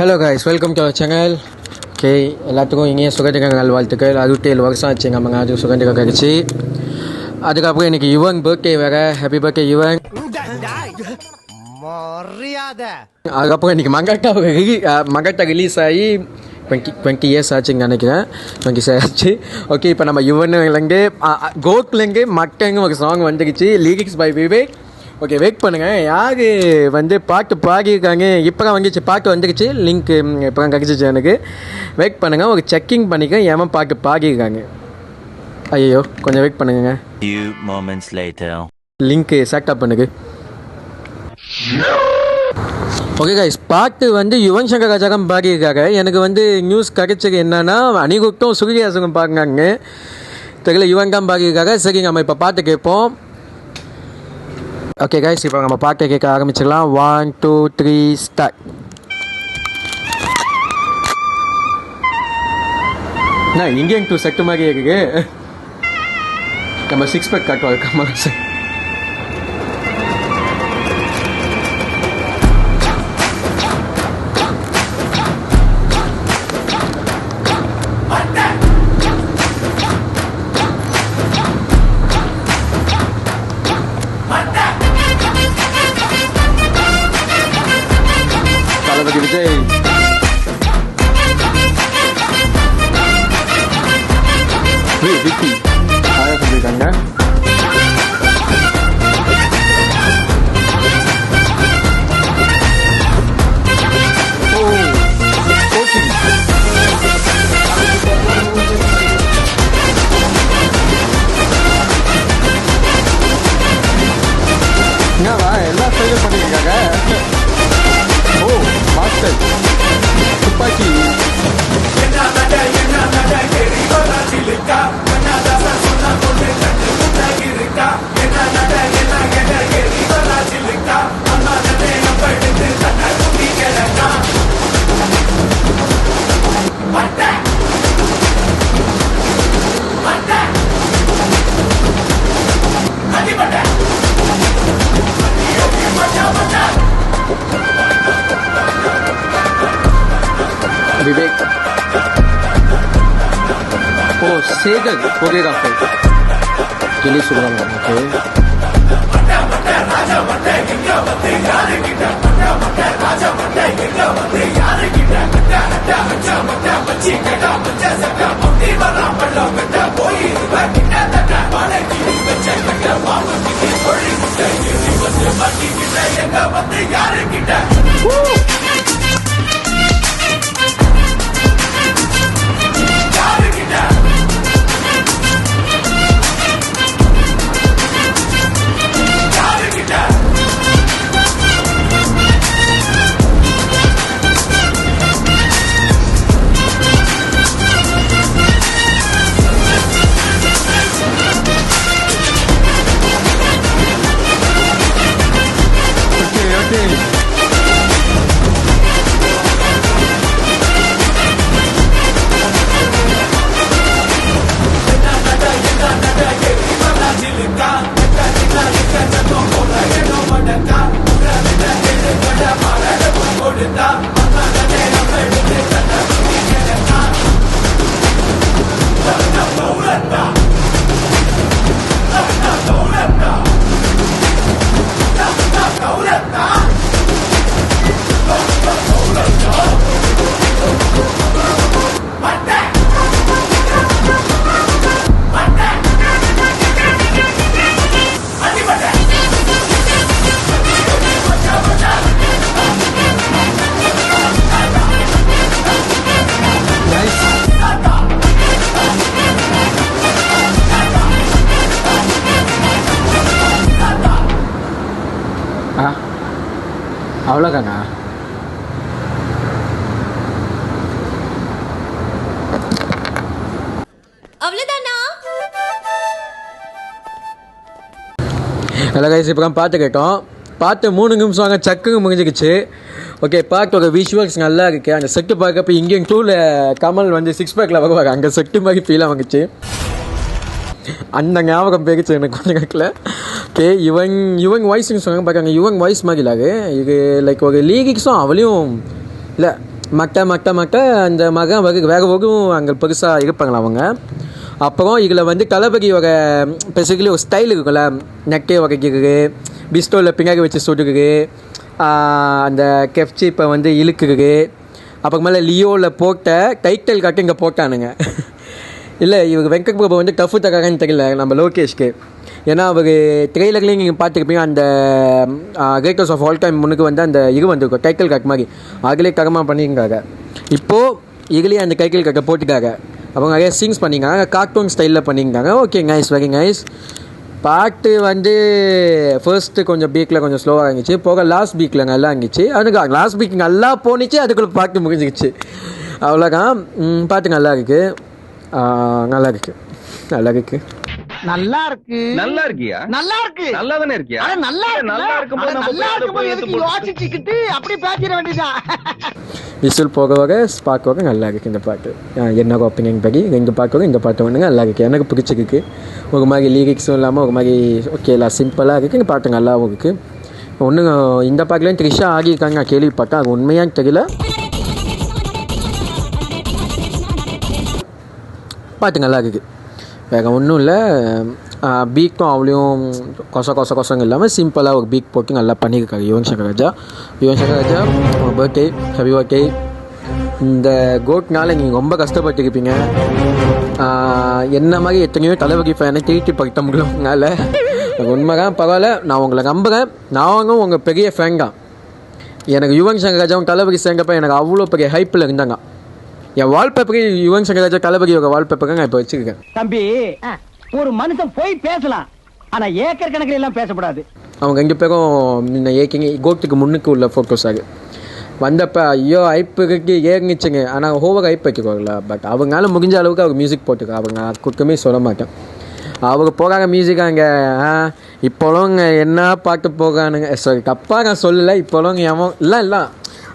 Hello guys, welcome to our channel. Okay, எல்லாத்துக்கும் இங்கே சுகந்திர நல்வாழ்த்துக்கள். 67 வருஷம் ஆச்சு எங்கள் அம்மா அது சுகந்திரம் கழிச்சு. அதுக்கப்புறம் இன்றைக்கி யுவன் பர்த்டே வேறு. Happy birthday Yuvan. அதுக்கப்புறம் இன்றைக்கி மங்கட்டா ரிலீஸ் ஆகி 20 இயர்ஸ் ஆச்சுங்க நினைக்கிறேன். 20 இயர்ஸ் ஆச்சு. ஓகே, இப்போ நம்ம யுவன்லேருந்து கோக்லேருந்து மக்கங்க ஒரு சாங் வந்துடுச்சு, lyrics by Vivek. Okay, wait பண்ணுங்கள். யார் வந்து பாட்டு பாடியிருக்காங்க இப்போ தான் வந்துச்சு, பாட்டு வந்துடுச்சு, லிங்க் இப்போ தான் கிடச்சிச்சு எனக்கு. வெயிட் பண்ணுங்கள், ஒரு செக்கிங் பண்ணிக்க எவன் பாட்டு பாடியிருக்காங்க. ஐயோ, கொஞ்சம் வெயிட் பண்ணுங்க. லிங்க்கு செட்டப் பண்ணுங்க. ஓகே கைஸ், பாட்டு வந்து யுவன் சங்கர் ராஜாகம் பாடியிருக்காங்க. எனக்கு வந்து நியூஸ் கிடைச்சது என்னன்னா, அனிருத்தும் சூர்யாசுகம் பாடினாங்க. தெரியல, யுவன் தான் பாடியிருக்காங்க. சரி, நம்ம இப்போ பாட்டு கேட்போம். ஓகே கைஸ், இப்போ நம்ம பாட்டை கேட்க ஆரம்பிச்சிடலாம். 1 2 3 ஸ்டார்ட். நான் இந்தியன் 2 செட்டு மாதிரி இருக்கு. நம்ம 6 பேக் காட்டுவோம் கமல் சார். தளபதி விஜய். விக்கி அழகாக சொல்லியிருக்காங்க. என்னவா எல்லா ஸ்டைலும் பண்ணியிருக்காங்க. மாஸ்டர் துப்பாக்கி. विवेक ओ सेगल कोरियोग्राफर जिली सुब्रमण्यम. அவ்வளோதானா? அவ்வளோதானா? ஹலோ கைஸ், இப்போ பாட்டு கேட்டோம். பாட்டு 3 நிமிஷம் சக்குங்க முடிஞ்சிக்கிச்சு. ஓகே, பாட்டோட விஷுவல்ஸ் நல்லா இருக்குது. அந்த செட்டு பார்க்கப்போ இங்கேயும் 2ல் கமல் வந்து 6 பேக்கில் வருவாங்க, அங்கே செட்டு மாதிரி ஃபீலாக வந்துச்சு. அந்த ஞாபகம் பேச்சு எனக்கு கொஞ்சம் கேட்கல. ஓகே, யுவன் வாய்ஸ்ன்னு சொன்னாங்க பார்க்காங்க. யுவன் வாய்ஸ் மாதிரி இல்லாது இது லைக் ஒரு லீரிக்ஸும் அவளையும் இல்லை மட்ட அந்த மகன் வேக வகும் அங்கே பெருசாக இருப்பாங்களா அவங்க. அப்புறம் இதில் வந்து தளபதியோட பெசிக்கலி ஒரு ஸ்டைல் இருக்குல்ல, நெட்டை உடைக்கிறது, பிஸ்டோலில் பின்னாடி வச்சு சுடுறது, அந்த கெஃப்சிப்பை வந்து இழுக்கிறது, அப்புறமேல லியோவில் போட்ட டைட்டில் காட்டு இங்கே போட்டானுங்க. இல்லை இவங்க வெங்கட் பிரபு வந்து டஃப்பு தக்கான்னு தெரியல நம்ம லோகேஷ்க்கு. ஏன்னா அவர் ட்ரெய்லர்லேயும் நீங்கள் பார்த்துருப்பீங்க, அந்த கிரேட்டர்ஸ் ஆஃப் ஆல் டைம் முன்னுக்கு வந்து அந்த இது வந்துருக்கும் டைட்டில் கார்ட் மாதிரி, அதிலே தரமாக பண்ணியிருக்காங்க. இப்போது இதுலேயே அந்த டைட்டில் கார்ட்டை போட்டுக்காங்க. அவங்க நிறைய சீன்ஸ் பண்ணியிருக்காங்க, கார்ட்டூன் ஸ்டைலில் பண்ணியிருக்காங்க. Okay nice, very nice. பாட்டு வந்து ஃபர்ஸ்ட்டு கொஞ்சம் பீக்கில் கொஞ்சம் ஸ்லோவாக இருந்துச்சு, போக லாஸ்ட் பீக்கில் நல்லா இருந்துச்சு. அதுக்கு லாஸ்ட் பீக் நல்லா போனிச்சு, அதுக்குள்ளே பாட்டு முடிஞ்சிச்சு. அவ்வளோதான். பாட்டு நல்லா இருக்குது, நல்லா இருக்குது, நல்லா இருக்குது, நல்லா இருக்கு. நல்லா இருக்கியா? நல்லா இருக்கு. நல்லா தானே இருக்கியா? நல்லா இருக்கும்போது எதுக்கு யோசிச்சுக்கிட்டு அப்படி பேசிட வேண்டியதான். விசில் போக வர ஸ்பார்க் வர நல்லா இருக்குது இந்த பாட்டு. என்ன ஒப்பீனியன் படி இந்த பாட்டு வர இந்த பாட்டு வந்து நல்லா இருக்குது, எனக்கு பிடிச்சிருக்கு. ஒரு மாதிரி லிரிக்ஸும் இல்லாமல் ஒரு மாதிரி ஓகேலா சிம்பிளாக இருக்குது. இந்த பாட்டு நல்லாவும் இருக்குது. ஒன்று இந்த பாட்டுலேயும் த்ரிஷா ஆகியிருக்காங்க, நான் கேள்விப்பட்டேன். அது உண்மையான்னு தெரியல. பாட்டு நல்லா இருக்குது, வேறு ஒன்றும் இல்லை. பீக்கும் அவ்வளோயும் கொசங்க இல்லாமல் சிம்பிளாக ஒரு பீக் போட்டு நல்லா பண்ணியிருக்காரு Yuvan Shankar Raja. Birthday, happy birthday. இந்த கோட்னால நீங்கள் ரொம்ப கஷ்டப்பட்டுருப்பீங்க. என்ன மாதிரி எத்தனையோ தளபதி ஃபேனை திருப்பி படுத்த முடியலனால உண்மை தான். பரவாயில்ல, நான் உங்களை நம்புகிறேன். நானும் உங்கள் பெரிய ஃபேன் தான். எனக்கு யுவன் சங்கர் ராஜாவும் தளபதி சேர்ந்தப்ப எனக்கு அவ்வளோ பெரிய ஹைப்பில் இருந்தாங்க. என் வால்பேப்பருக்கு யுவன் சங்கர் ராஜா தளபதியோட வால்பேப்பருக்கு நான் இப்போ வச்சுருக்கேன். தம்பி, ஒரு மனுஷன் போய் பேசலாம், ஆனா ஏக்கர் கணக்கில் எல்லாம் பேசக்கூடாது. அவங்க 2 பேரும் முன்ன ஏக்கிங்க கோட்டுக்கு முன்னுக்கு உள்ள ஃபோட்டோஸ் ஆகு வந்தப்போ ஐயோ ஐப்புக்கு ஏறிச்சுங்க. ஆனால் ஓவர் ஐப் வைக்கல. பட் அவங்களால முடிஞ்ச அளவுக்கு அவங்க மியூசிக் போட்டுக்க, அவங்க குற்றமே சொல்ல மாட்டேன். அவங்க போகாத மியூசிக் அங்கே இப்போலாம் என்ன பாட்டு போகானுங்க. சாரி, தப்பாக நான் சொல்லலை. இப்போலாம் எவன் இல்லை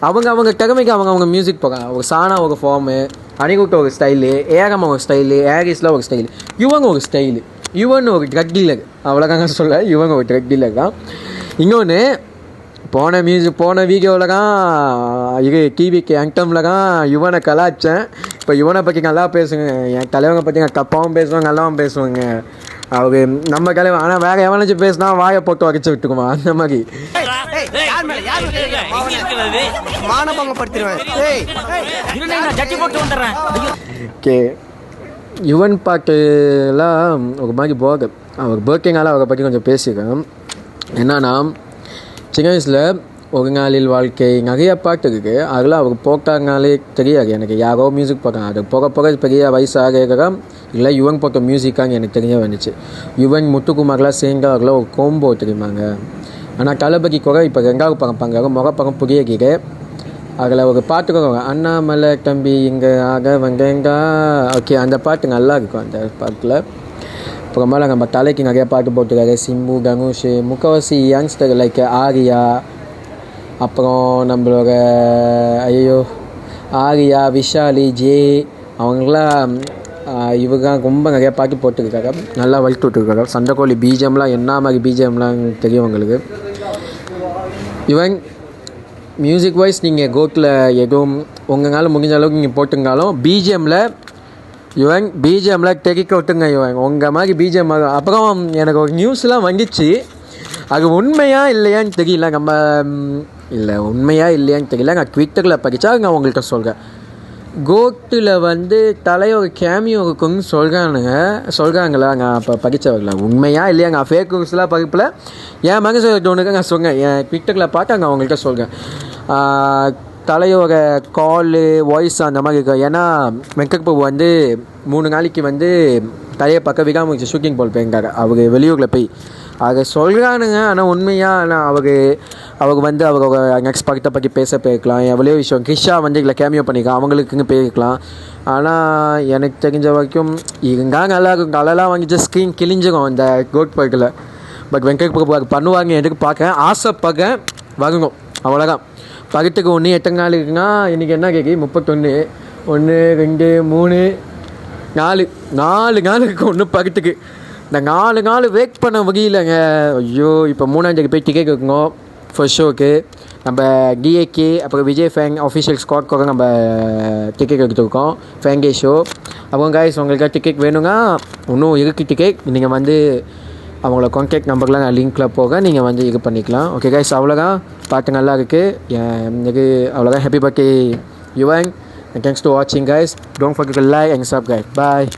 அவங்க திறமைக்கு அவங்க மியூசிக் போகிறாங்க. ஒரு சானா ஒரு ஃபார்மு, அணிகுட்ட ஒரு ஸ்டைலு, ஏகம் ஒரு ஸ்டைலு, ஏரிஸில் ஒரு ஸ்டைலு, இவங்க ஒரு ஸ்டைலு. யுவன் ஒரு ட்ரக் டீலர், அவ்வளோதாங்க சொல்ல. இவங்க ஒரு ட்ரக் டீலர் தான். இன்னொன்று போன வீடியோவில் தான் இது டிவிக்கு ஆங்டமில் தான் யுவனை கலாச்சேன். இப்போ யுவனை பற்றி நல்லா பேசுங்க, என் தலைவங்க பற்றி நான் தப்பாகவும் பேசுவாங்க நல்லாவும் பேசுவாங்க. அவங்க நம்ம தலைவன். ஆனால் வேறு எவனாச்சும் பேசினா வாயை போட்டு வரைச்சி விட்டுக்குமா, அந்த மாதிரி. ஓகே, யுவன் பாட்டுலாம் ஒரு மாதிரி போக அவர் பர்த்டேனால அவரை பற்றி கொஞ்சம் பேசியிருக்கேன். என்னன்னா, சின்ன வயசில் ஒரு நாளில் வாழ்க்கை நிறைய பாட்டு இருக்குது. அதில் அவர் போட்டாங்கனாலே தெரியாது எனக்கு. யாரோ மியூசிக் போட்டாங்க, அது போக பெரிய வயசாக இல்லை யுவன் போட்ட மியூசிக்காக எனக்கு தெரிய வந்துச்சு. யுவன் முத்துக்குமார்லாம் சேர்ந்து அவர்கள ஒரு கோம்போ தெரியுமாங்க. ஆனால் தளபதி கூட இப்போ 2வது படம் பாங்க முகப்படம் புதிய கீரை. அதில் ஒரு பாட்டு கூட அண்ணாமலை தம்பி இங்கே ஆக வந்தேங்கா. ஓகே, அந்த பாட்டு நல்லா இருக்கும். அந்த பாட்டில் அப்புறமேல நம்ம தலைக்கு நிறைய பாட்டு போட்டுருக்காரு. சிம்பு, தனுஷ், முக்கவாசி யங்ஸ்டர் லைக் ஆரியா, அப்புறம் நம்மளோட ஆரியா, விஷாலி, ஜே, அவங்களாம் இவங்க ரொம்ப நிறைய பாட்டு போட்டுருக்காங்க, நல்லா வளர்த்து விட்டுருக்காங்க. சண்டைக்கோழி பிஜிஎம்லாம் என்ன மாதிரி பிஜிஎம்லாம் தெரியும் உங்களுக்கு. இவன் மியூசிக் வைஸ் நீங்கள் கோட்டில் எதுவும் உங்களால் முடிஞ்ச அளவுக்கு நீங்கள் போட்டுருந்தாலும் பிஜிஎம்மில் தெறிக்க விட்டுங்க இவன் உங்கள் மாதிரி பிஜிஎம். அப்புறம் எனக்கு ஒரு நியூஸ்லாம் வந்துச்சு, அது உண்மையாக இல்லையான்னு தெரியல. இல்லையான்னு தெரியல. நான் ட்விட்டரில் படித்தா நான் உங்கள்கிட்ட சொல்கிறேன். கோட்டில் வந்து தலையோட கேமியோ இருக்குன்னு சொல்கிறாங்களா. நான் இப்போ படித்தவர்கள உண்மையாக இல்லையா, நான் ஃபேக் நியூஸ்லாம் படிப்பில் என் மகன் தோணுக்கு நான் சொல்கிறேன். என் ட்விட்டரில் பார்த்து அங்கே அவங்கள்ட்ட சொல்கிறேன். தலையோட காலு வாய்ஸ் அந்த மாதிரி இருக்கும். ஏன்னா வெங்கட் பிரபு வந்து 3 நாளைக்கு வந்து தலையை பக்கம் விகாமுச்சு ஷூட்டிங் போல் போயிருக்காரு அவர் வெளியூரில் போய். அதை சொல்கிறானுங்க. ஆனால் உண்மையாக ஆனால் அவங்க வந்து அவரோட நெக்ஸ்ட் படத்தை பற்றி பேச போயிருக்கலாம். எவ்வளோ விஷயம் கிஷா வந்து இதில் கேமியோ பண்ணிக்கலாம், அவங்களுக்குங்க போயிருக்கலாம். ஆனால் எனக்கு தெரிஞ்ச வரைக்கும் இருந்தால் நல்லா இருக்கும். கலெல்லாம் வாங்கிச்சு ஸ்க்ரீன் கிழிஞ்சிடும் அந்த கோட் படத்தில். பட் வெங்கட் பிரபு அது பண்ணுவாங்க எதுக்கு பார்க்குறேன், ஆசைப்பட்றேன். வருங்க அவ்வளோதான். படத்துக்கு 1 8 நாள் இருக்குன்னா இன்றைக்கி என்ன கேட்கி 31 1 2 3 4 நாள் இருக்குது ஒன்று படத்துக்கு. இந்த 4 நாள் வெயிட் பண்ண முடியலங்க. ஐயோ, இப்போ 3ஆம் தேதி போய் டிக்கெட் இருக்குங்க ஃபர்ஸ்ட் ஷோக்கு. நம்ம டிஏகே அப்புறம் விஜய் ஃபேங் அஃபிஷியல் ஸ்குவாட்காக நம்ம டிக்கெட் எடுத்துருக்கோம் ஃபேங்கே ஷோ. அப்புறம் கைஸ் உங்களுக்கு டிக்கெட் வேணுங்க இன்னும் இருக்குது டிக்கெட். நீங்கள் வந்து அவங்கள கான்டாக்ட் நம்பர்லாம் நான் லிங்க்கில் போக நீங்கள் வந்து இது பண்ணிக்கலாம். ஓகே கைஸ் அவ்வளோதான். பாட்டு நல்லா இருக்குது எனக்கு அவ்வளோதான். Happy birthday Yuvan and thanks for watching guys. Don't forget to like and subscribe. Bye.